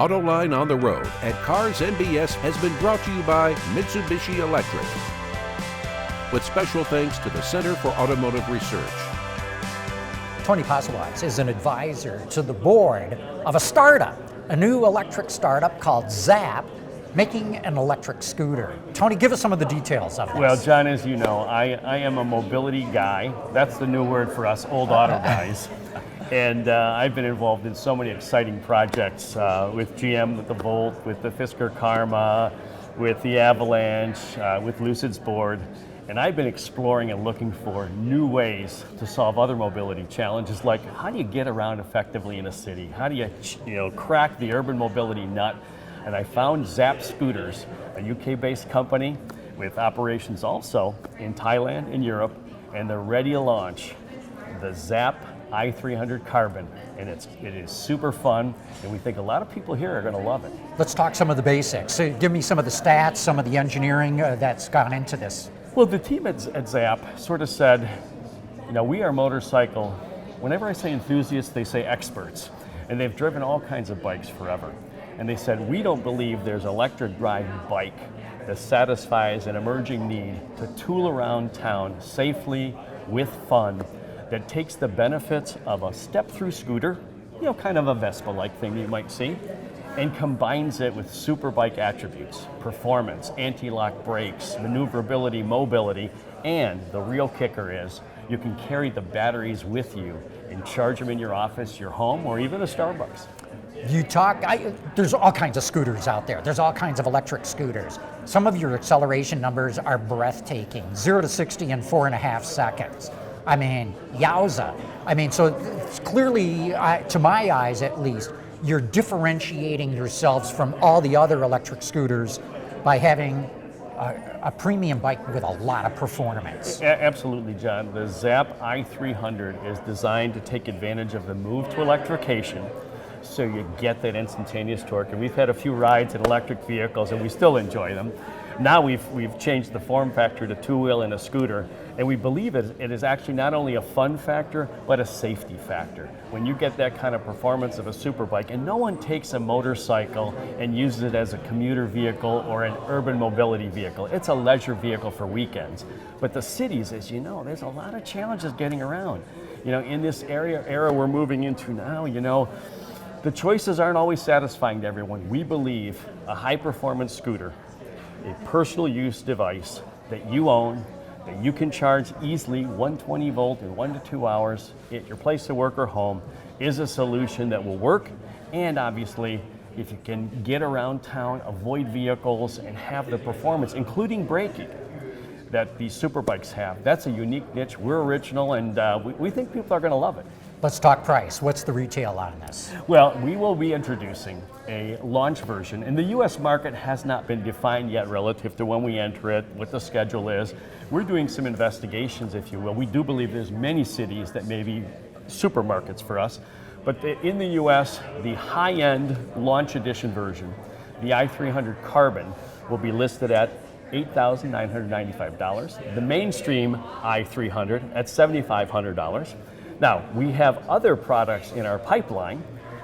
Autoline on the Road at Cars MBS has been brought to you by Mitsubishi Electric, with special thanks to the Center for Automotive Research. Tony Posawatz is an advisor to the board of a startup, a new electric startup called Zapp, making an electric scooter. Tony, give us some of the details of this. Well, John, as you know, I am a mobility guy. That's the new word for us old auto guys. And I've been involved in so many exciting projects with GM, with the Volt, with the Fisker Karma, with the Avalanche, with Lucid's board. And I've been exploring and looking for new ways to solve other mobility challenges, like how do you get around effectively in a city? How do you crack the urban mobility nut? And I found Zapp Scooters, a UK-based company with operations also in Thailand and Europe, and they're ready to launch the Zapp i300 Carbon, and it is super fun, and we think a lot of people here are going to love it. Let's talk some of the basics. So give me some of the stats, some of the engineering that's gone into this. Well, the team at Zapp sort of said, we are motorcycle, whenever I say enthusiasts, they say experts, and they've driven all kinds of bikes forever. And they said, we don't believe there's an electric drive bike that satisfies an emerging need to tool around town safely with fun, that takes the benefits of a step-through scooter, kind of a Vespa-like thing you might see, and combines it with superbike attributes, performance, anti-lock brakes, maneuverability, mobility, and the real kicker is you can carry the batteries with you and charge them in your office, your home, or even a Starbucks. There's all kinds of scooters out there. There's all kinds of electric scooters. Some of your acceleration numbers are breathtaking, 0 to 60 in 4.5 seconds. I mean, yowza. So it's clearly, to my eyes at least, you're differentiating yourselves from all the other electric scooters by having a premium bike with a lot of performance. Absolutely, John. The Zapp i300 is designed to take advantage of the move to electrification, so you get that instantaneous torque. And we've had a few rides in electric vehicles, and we still enjoy them. Now we've changed the form factor to two-wheel and a scooter, and we believe it is actually not only a fun factor, but a safety factor. When you get that kind of performance of a superbike, and no one takes a motorcycle and uses it as a commuter vehicle or an urban mobility vehicle. It's a leisure vehicle for weekends. But the cities, as you know, there's a lot of challenges getting around. In this era we're moving into now, the choices aren't always satisfying to everyone. We believe a high-performance scooter, a personal use device that you own, that you can charge easily 120 volt in 1 to 2 hours at your place of work or home, is a solution that will work. And obviously, if you can get around town, avoid vehicles, and have the performance, including braking, that these superbikes have, that's a unique niche. We're original, and we think people are going to love it. Let's talk price. What's the retail on this? Well, we will be introducing a launch version, and the U.S. market has not been defined yet relative to when we enter it, what the schedule is. We're doing some investigations, if you will. We do believe there's many cities that may be supermarkets for us, but in the U.S., the high-end launch edition version, the i300 Carbon, will be listed at $8,995. The mainstream i300 at $7,500. Now, we have other products in our pipeline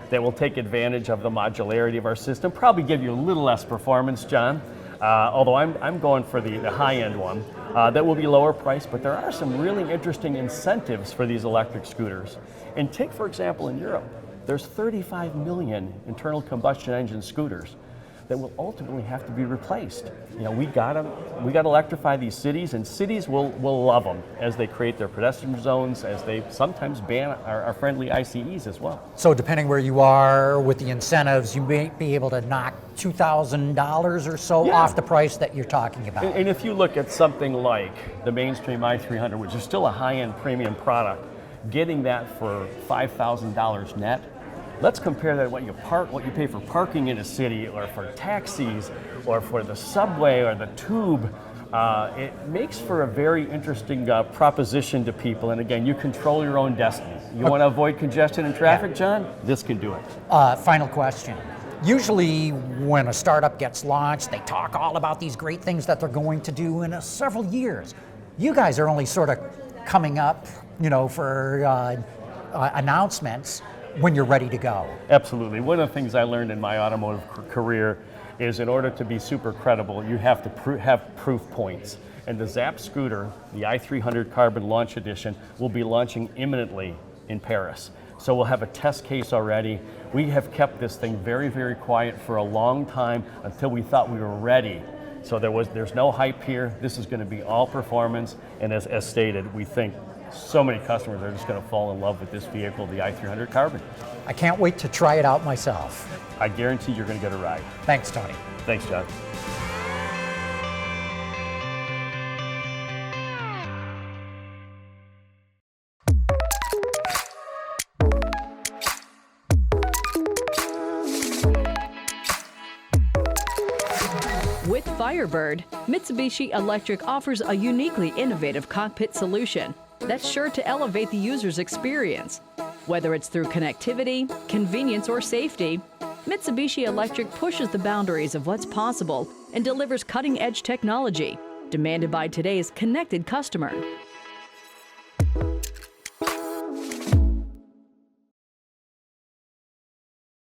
that will take advantage of the modularity of our system, probably give you a little less performance, John, although I'm going for the high-end one. That will be lower priced, but there are some really interesting incentives for these electric scooters. And take, for example, in Europe, there's 35 million internal combustion engine scooters that will ultimately have to be replaced. We got to electrify these cities, and cities will love them as they create their pedestrian zones, as they sometimes ban our friendly ICEs as well. So depending where you are with the incentives, you may be able to knock $2,000 or so off the price that you're talking about. And if you look at something like the mainstream i300, which is still a high-end premium product, getting that for $5,000 net, let's compare that to what you pay for parking in a city, or for taxis, or for the subway or the tube. It makes for a very interesting proposition to people. And again, you control your own destiny. You want to avoid congestion and traffic, John? This can do it. Final question. Usually when a startup gets launched, they talk all about these great things that they're going to do in several years. You guys are only sort of coming up, for announcements. when you're ready to go. Absolutely. One of the things I learned in my automotive career is in order to be super credible, you have to have proof points. And the Zapp Scooter, the i300 Carbon Launch Edition, will be launching imminently in Paris. So we'll have a test case already. We have kept this thing very, very quiet for a long time until we thought we were ready. So there's no hype here. This is going to be all performance. And as stated, we think so many customers are just going to fall in love with this vehicle, the i300 Carbon. I can't wait to try it out myself. I guarantee you're going to get a ride. Thanks, Tony. Thanks, John. With Firebird, Mitsubishi Electric offers a uniquely innovative cockpit solution that's sure to elevate the user's experience. Whether it's through connectivity, convenience, or safety, Mitsubishi Electric pushes the boundaries of what's possible and delivers cutting-edge technology demanded by today's connected customer.